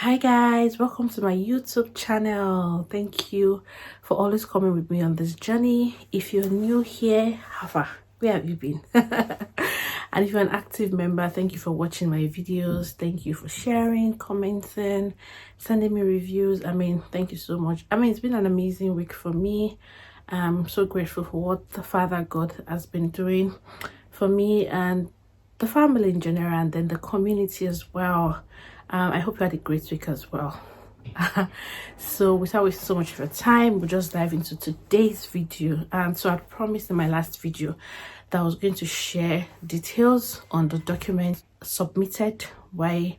Hi guys, welcome to my YouTube channel. Thank you for always coming with me on this journey. If you're new here, where have you been? And if you're an active member, thank you for watching my videos. Thank you for sharing, commenting, sending me reviews. Thank you so much. It's been an amazing week for me. I'm so grateful for what the Father God has been doing for me and the family in general, and then the community as well. I hope you had a great week as well. So without wasting so much of your time, we'll just dive into today's video. And so I promised in my last video that I was going to share details on the document submitted while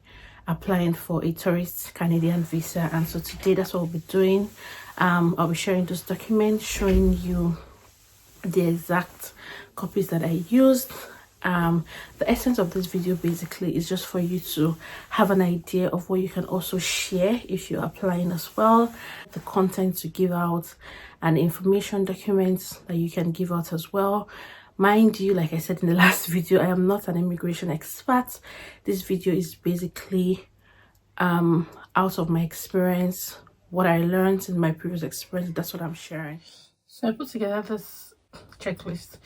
applying for a tourist Canadian visa. And so today that's what we'll be doing. I'll be sharing those documents, showing you the exact copies that I used. The essence of this video basically is just for you to have an idea of what you can also share if you're applying as well, the content to give out, and information documents that you can give out as well. Mind you, like I said in the last video, I am not an immigration expert. This video is basically out of my experience, what I learned in my previous experience. That's what I'm sharing. So I put together this checklist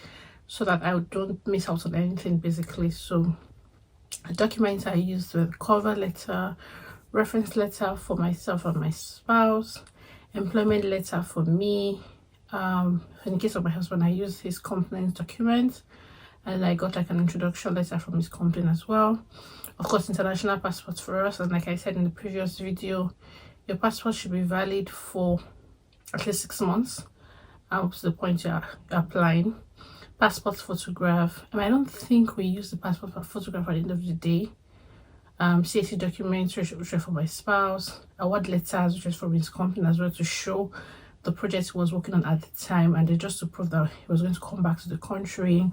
so that I don't miss out on anything basically. So the documents I used were cover letter, reference letter for myself and my spouse, employment letter for me. In the case of my husband, I used his complaint document, and I got like an introduction letter from his company as well. Of course, international passport for us, and like I said in the previous video, your passport should be valid for at least 6 months up to the point you're applying. Passport photograph. I don't think we use the passport photograph at the end of the day. CAC documents, which are for my spouse. Award letters, which is from his company as well, to show the project he was working on at the time, and just to prove that he was going to come back to the country.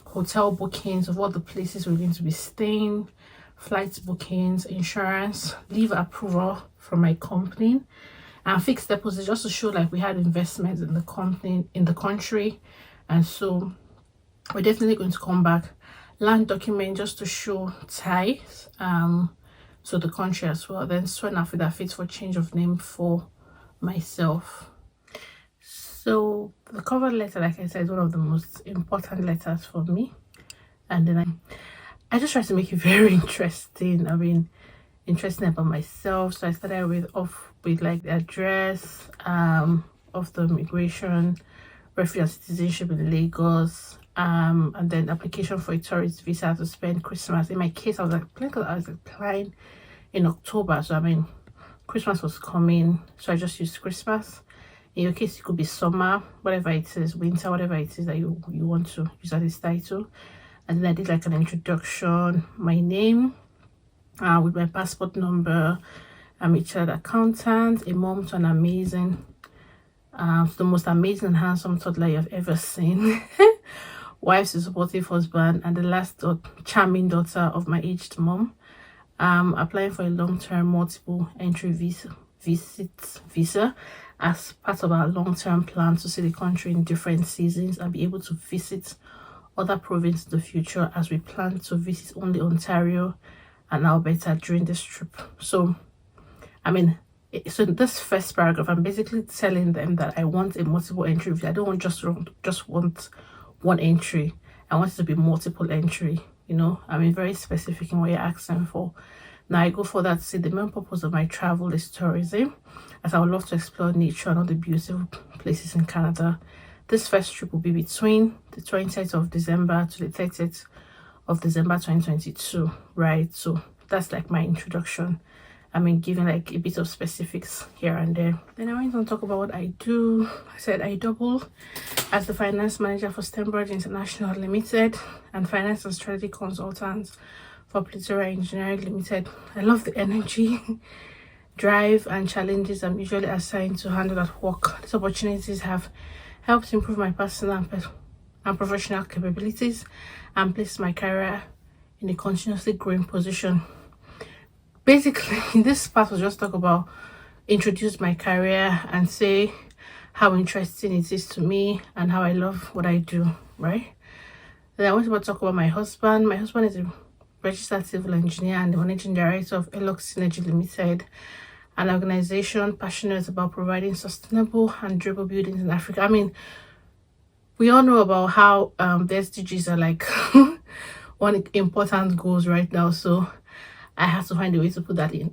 Hotel bookings of all the places we're going to be staying, flight bookings, insurance, leave approval from my company, and fixed deposits, just to show like we had investments in the company in the country. And so we're definitely going to come back. Land document, just to show ties so the country as well. Then sworn affidavit for change of name for myself. So the cover letter, like I said, is one of the most important letters for me. And then I just try to make it very interesting. Interesting about myself. So I started off with like the address of the immigration, refugee and citizenship in Lagos, and then application for a tourist visa to spend Christmas. In my case, I was applying in October, so Christmas was coming, so I just used Christmas. In your case, it could be summer, whatever it is, winter, whatever it is that you want to use as this title. And then I did like an introduction, my name, with my passport number. I'm a child accountant, a mom to an amazing, the most amazing and handsome toddler you've ever seen, wife to supportive husband, and the last charming daughter of my aged mom. Applying for a long-term multiple entry visa as part of our long-term plan to see the country in different seasons and be able to visit other provinces in the future, as we plan to visit only Ontario and Alberta during this trip. So so in this first paragraph, I'm basically telling them that I want a multiple entry visa. I don't want just want one entry. I want it to be multiple entry. Very specific in what you're asking for. Now I go further to say the main purpose of my travel is tourism, as I would love to explore nature and all the beautiful places in Canada. This first trip will be between the 20th of December to the 30th of December 2022, right? So that's like my introduction. Giving like a bit of specifics here and there. Then I went on to talk about what I do. I said I double as the finance manager for Stenbridge International Limited and finance and strategy consultant for Plethora Engineering Limited. I love the energy, drive, and challenges I'm usually assigned to handle at work. These opportunities have helped improve my personal and professional capabilities and place my career in a continuously growing position. Basically, this part was just talk about introduce my career and say how interesting it is to me and how I love what I do, right? Then I want to talk about my husband. My husband is a registered civil engineer and the managing director of Elok Synergy Limited, an organization passionate about providing sustainable and durable buildings in Africa. I mean, we all know about how the SDGs are like one important goals right now, so I have to find a way to put that in.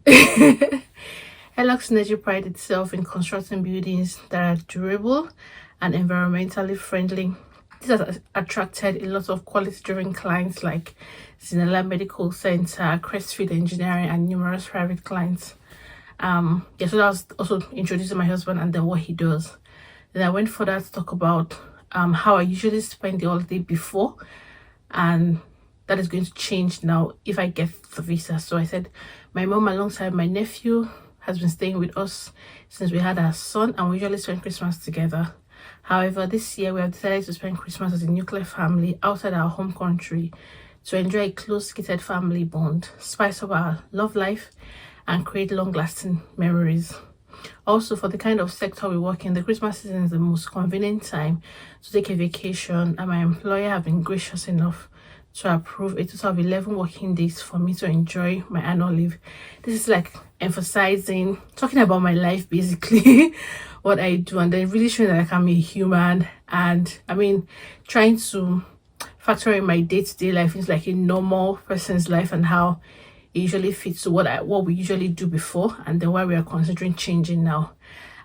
Elok Synergy prides itself in constructing buildings that are durable and environmentally friendly. This has attracted a lot of quality-driven clients like Zinela Medical Center, Crestfield Engineering, and numerous private clients. So that was also introducing my husband and then what he does. Then I went further to talk about how I usually spend the holiday before, and that is going to change now if I get the visa. So I said my mom alongside my nephew has been staying with us since we had our son, and we usually spend Christmas together. However, this year we have decided to spend Christmas as a nuclear family outside our home country to enjoy a close-knit family bond, spice up our love life, and create long-lasting memories. Also, for the kind of sector we work in, the Christmas season is the most convenient time to take a vacation, and my employer have been gracious enough to approve a total of 11 working days for me to enjoy my annual leave. This is like emphasizing, talking about my life basically, what I do, and then really showing that like I'm a human, and I mean trying to factor in my day-to-day life is like a normal person's life and how it usually fits to what we usually do before, and then why we are considering changing now.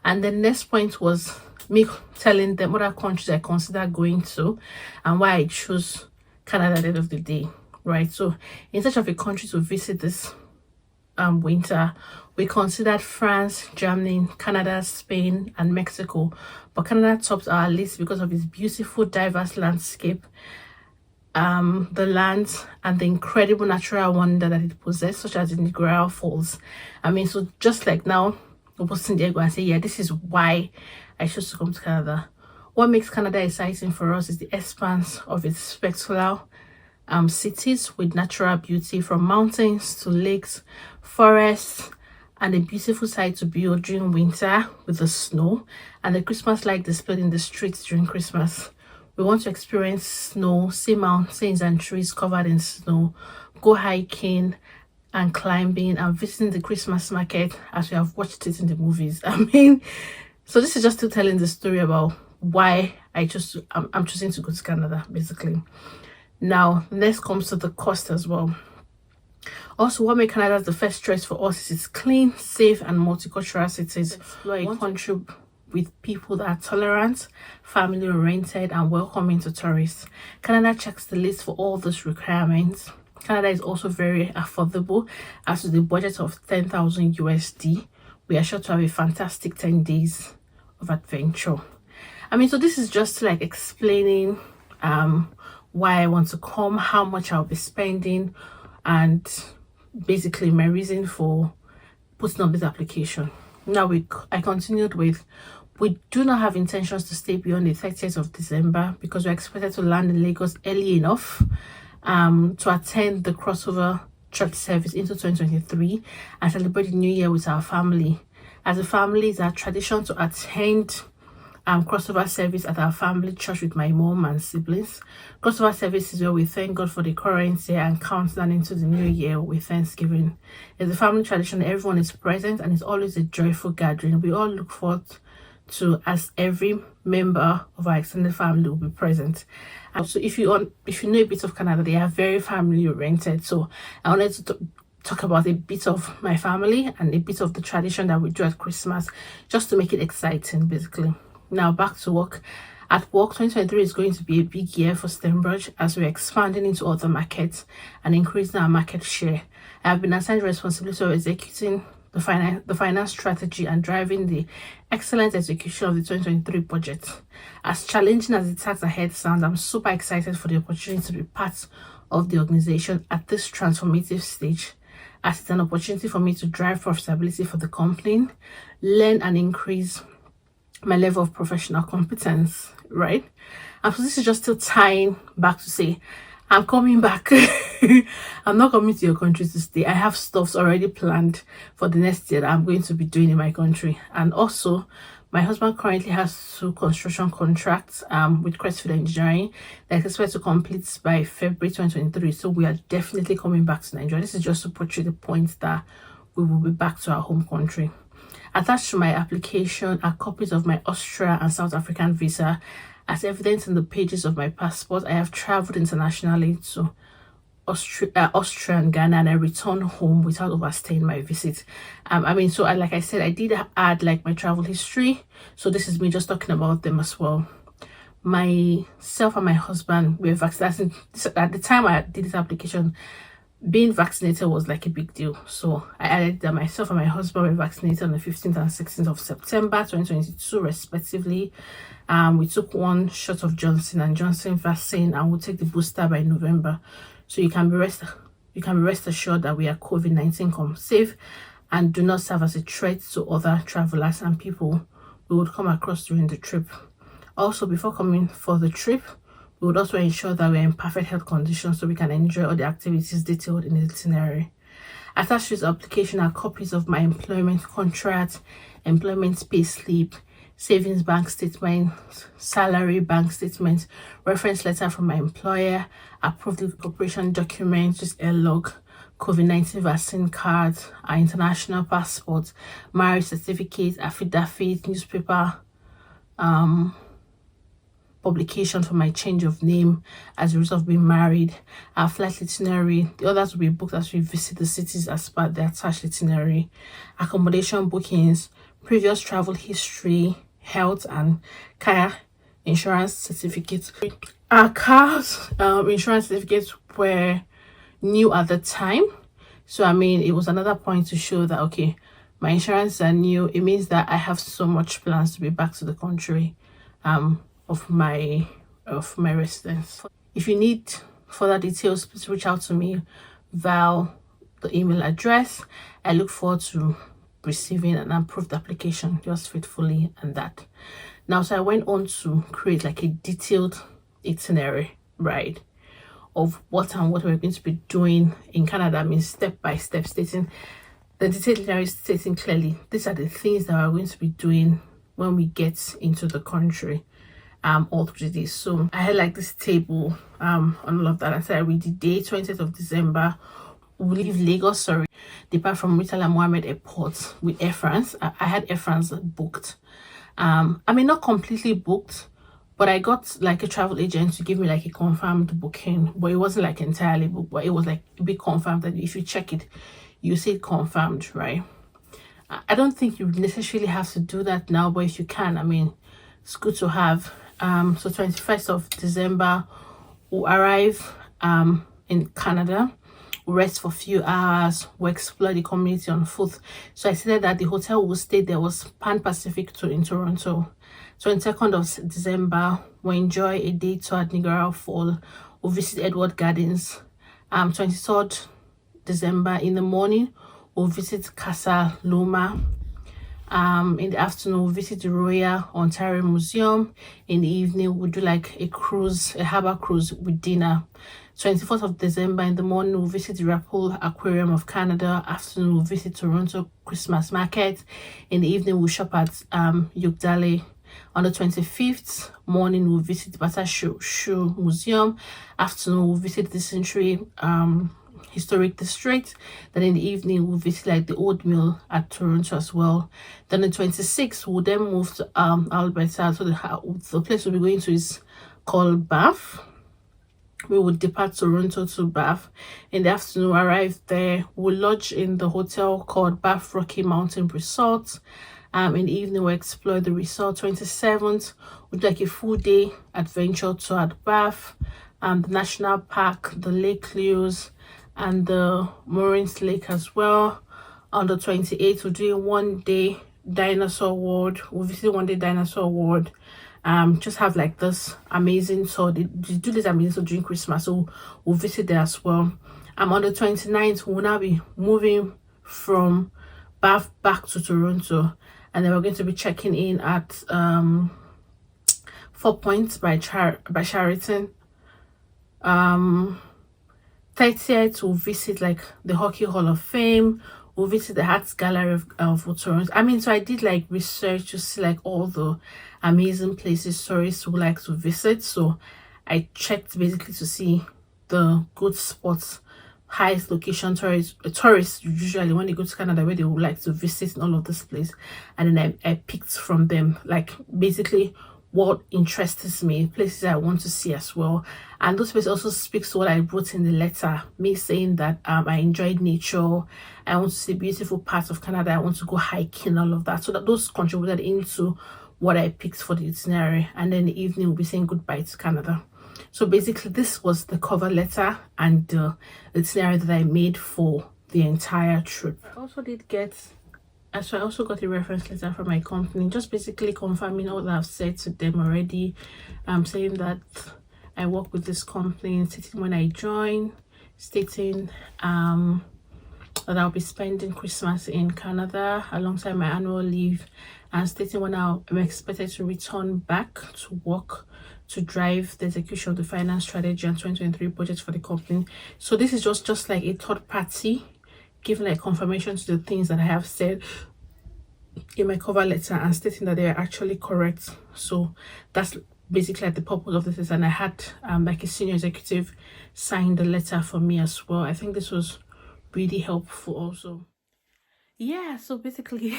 And the next point was me telling them what other countries I consider going to and why I chose Canada at the end of the day, right? So in search of a country to visit this winter, we considered France, Germany, Canada, Spain, and Mexico, but Canada tops our list because of its beautiful diverse landscape, the lands, and the incredible natural wonder that it possesses, such as the Niagara Falls. I mean, so just like now Boston Diego and say, yeah, this is why I chose to come to Canada. What makes Canada exciting for us is the expanse of its spectacular cities with natural beauty, from mountains to lakes, forests, and a beautiful sight to build during winter with the snow and the Christmas light displayed in the streets during Christmas. We want to experience snow, see mountains and trees covered in snow, go hiking and climbing, and visiting the Christmas market as we have watched it in the movies. I mean, so this is just still telling the story about why I'm choosing to go to Canada basically. Now next comes to the cost as well. Also, what makes Canada the first choice for us is its clean, safe, and multicultural cities. Explore a country with people that are tolerant, family-oriented, and welcoming to tourists. Canada checks the list for all those requirements. Canada is also very affordable. As with the budget of 10,000 USD, we are sure to have a fantastic 10 days of adventure. I mean, so this is just like explaining why I want to come, how much I'll be spending, and basically my reason for putting up this application. Now I continued with, we do not have intentions to stay beyond the 30th of December because we're expected to land in Lagos early enough to attend the crossover church service into 2023 and celebrate the new year with our family. As a family, it's our tradition to attend crossover service at our family church with my mom and siblings. Crossover service is where we thank God for the current year and count down into the new year with Thanksgiving. It's a family tradition. Everyone is present and it's always a joyful gathering. We all look forward to, as every member of our extended family will be present. And so if you know a bit of Canada, they are very family oriented. So I wanted to talk about a bit of my family and a bit of the tradition that we do at Christmas, just to make it exciting basically. Now back to work. At work, 2023 is going to be a big year for Stembridge as we're expanding into other markets and increasing our market share. I have been assigned responsibility of executing the finance strategy and driving the excellent execution of the 2023 budget. As challenging as the task ahead sounds, I'm super excited for the opportunity to be part of the organization at this transformative stage, as it's an opportunity for me to drive profitability for the company, learn and increase my level of professional competence, right? And so this is just still tying back to say, I'm coming back. I'm not coming to your country to stay. I have stuffs already planned for the next year that I'm going to be doing in my country. And also, My husband currently has 2 construction contracts with Crestfield Engineering that is expected to complete by February 2023. So we are definitely coming back to Nigeria. This is just to portray the point that we will be back to our home country. Attached to my application are copies of my Austria and South African visa. As evidence in the pages of my passport, I have traveled internationally to Austria and Ghana, and I returned home without overstaying my visit. Like I said, I did add like my travel history, so this is me just talking about them as well. Myself and my husband were vaccinated. At the time I did this application, being vaccinated was like a big deal, so I added that myself and my husband were vaccinated on the 15th and 16th of September 2022 respectively. We took 1 shot of Johnson & Johnson vaccine, and we'll take the booster by November. So you can be rest assured that we are COVID-19 safe and do not serve as a threat to other travelers and people we would come across during the trip. Also, before coming for the trip, we would also ensure that we are in perfect health conditions so we can enjoy all the activities detailed in the itinerary. Attached to this application are copies of my employment contract, employment payslip, savings bank statement, salary bank statement, reference letter from my employer, approved incorporation documents, just a log, COVID-19 vaccine card, our international passport, marriage certificate, affidavit, newspaper, publication for my change of name as a result of being married, our flight itinerary. The others will be booked as we visit the cities as part of the attached itinerary, accommodation bookings, previous travel history, health and car insurance certificates. Our cars insurance certificates were new at the time, so it was another point to show that okay, my insurance are new. It means that I have so much plans to be back to the country of my residence. If you need further details, please reach out to me via the email address. I look forward to receiving an approved application yours faithfully and that. Now, so I went on to create like a detailed itinerary, right, of what we're going to be doing in Canada. Step by step, stating the detailed itinerary, stating clearly these are the things that we're going to be doing when we get into the country all through this. So I had like this table on all of that. I said with the day 20th of December we leave Lagos, depart from Murtala Mohammed Airport with Air France. I had Air France booked. Not completely booked, but I got like a travel agent to give me like a confirmed booking, but it wasn't like entirely booked, but it was like a bit confirmed that if you check it, you see it confirmed, right? I don't think you necessarily have to do that now, but if you can, it's good to have. So 21st of December, we'll arrive in Canada. We'll rest for a few hours. We'll explore the community on foot. So I said that the hotel we'll stay there was Pan Pacific in Toronto. 22nd of December, we'll enjoy a day tour at Niagara Falls. We'll visit Edward Gardens. 23rd December in the morning, we'll visit Casa Loma. In the afternoon, we'll visit the Royal Ontario Museum. In the evening, we'll do like a cruise, a harbour cruise with dinner. 24th of December in the morning, we'll visit the Rappel Aquarium of Canada. Afternoon, we'll visit Toronto Christmas Market. In the evening, we'll shop at Yugdale. On the 25th morning, we'll visit the Bata Shoe Museum. Afternoon, we'll visit the Century Historic District. Then in the evening, we'll visit like the Old Mill at Toronto as well. Then the 26th, we'll then move to Alberta. So the place we'll be going to is called Banff. We will depart Toronto to Banff. In the afternoon, arrive there. We'll lodge in the hotel called Banff Rocky Mountain Resort. In the evening, we'll explore the resort. 27th, we'll do like a full day adventure tour at Banff, the National Park, the Lake Leos, and the Morins Lake as well. On the 28th, we'll do a one-day dinosaur world. We'll visit one-day dinosaur world. Just have like this amazing tour. They do this amazing tour during Christmas, so we'll visit there as well. On the 29th, we'll now be moving from Bath back to Toronto, and then we're going to be checking in at 4 Points by Sheraton. 30th, we'll visit like the Hockey Hall of Fame. we'll visit the Arts Gallery of Toronto. I mean, so I did like research to see like all the amazing places tourists would like to visit. So I checked basically to see the good spots, highest location tourists usually when they go to Canada, where they would like to visit in all of this place. And then I picked from them like basically what interests me, places I want to see as well. And those places also speaks to what I wrote in the letter, me saying that I enjoyed nature, I want to see beautiful parts of Canada, I want to go hiking, all of that. So that those contributed into what I picked for the itinerary. And then the evening we'll be saying goodbye to Canada. So basically this was the cover letter and the itinerary that I made for the entire trip. I also did get, so I also got a reference letter from my company, just basically confirming all that I've said to them already. Saying that I work with this company, stating when I join, stating that I'll be spending Christmas in Canada alongside my annual leave, and stating when I'm expected to return back to work to drive the execution of the finance strategy and 2023 budget for the company. So this is just like a third party giving like confirmation to the things that I have said in my cover letter and stating that they are actually correct. So that's basically like the purpose of this. And I had like a senior executive sign the letter for me as well. I think this was really helpful also. Yeah, so basically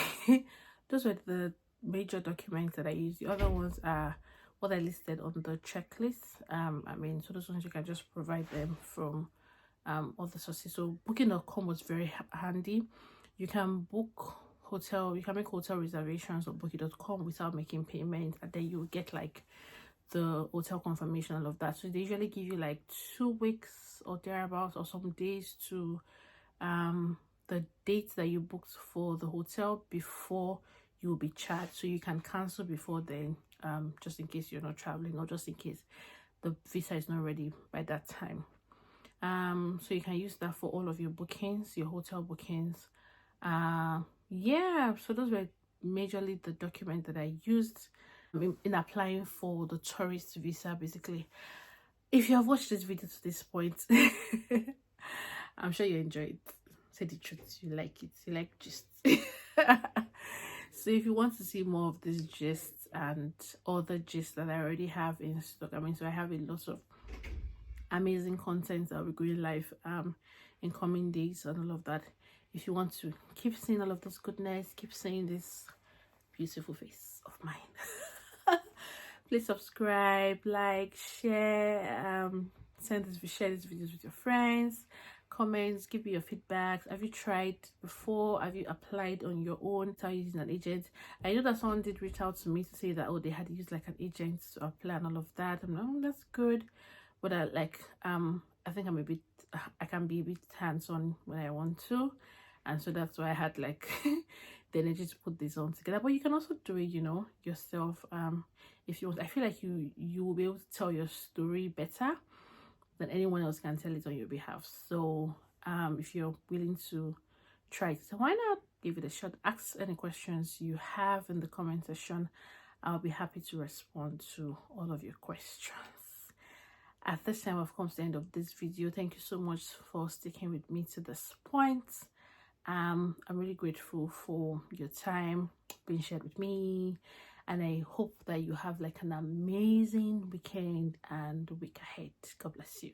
those were the major documents that I used. The other ones are what I listed on the checklist. I mean, so those ones you can just provide them from other sources. So booking.com was very handy. You can book hotel, you can make hotel reservations on booking.com without making payment, and then you get like the hotel confirmation, all of that. So they usually give you like 2 weeks or thereabouts or some days to the dates that you booked for the hotel before you will be charged, so you can cancel before then, just in case you're not traveling or just in case the visa is not ready by that time. So you can use that for all of your bookings, your hotel bookings. Yeah, so those were majorly the document that I used in applying for the tourist visa. Basically, if you have watched this video to this point, I'm sure you enjoyed it. Say the truth, you like it, you like gist. So if you want to see more of this gist and other gist that I already have in stock, I mean, so I have a lot of amazing content that will be going live in coming days and all of that. If you want to keep seeing all of this goodness, keep seeing this beautiful face of mine, please subscribe, like, share, share these videos with your friends, comments, give me your feedback. Have you tried before? Have you applied on your own without using an agent? I know that someone did reach out to me to say that, oh, they had used like an agent to apply and all of that. I'm like, oh, that's good. But I think I can be a bit hands-on when I want to, and so that's why I had like the energy to put this on together. But you can also do it, you know, yourself, if you want. I feel like you will be able to tell your story better than anyone else can tell it on your behalf. So if you're willing to try it, so why not give it a shot? Ask any questions you have in the comment section. I'll be happy to respond to all of your questions. At this time, I've come to the end of this video. Thank you so much for sticking with me to this point. I'm really grateful for your time being shared with me, and I hope that you have like an amazing weekend and week ahead. God bless you.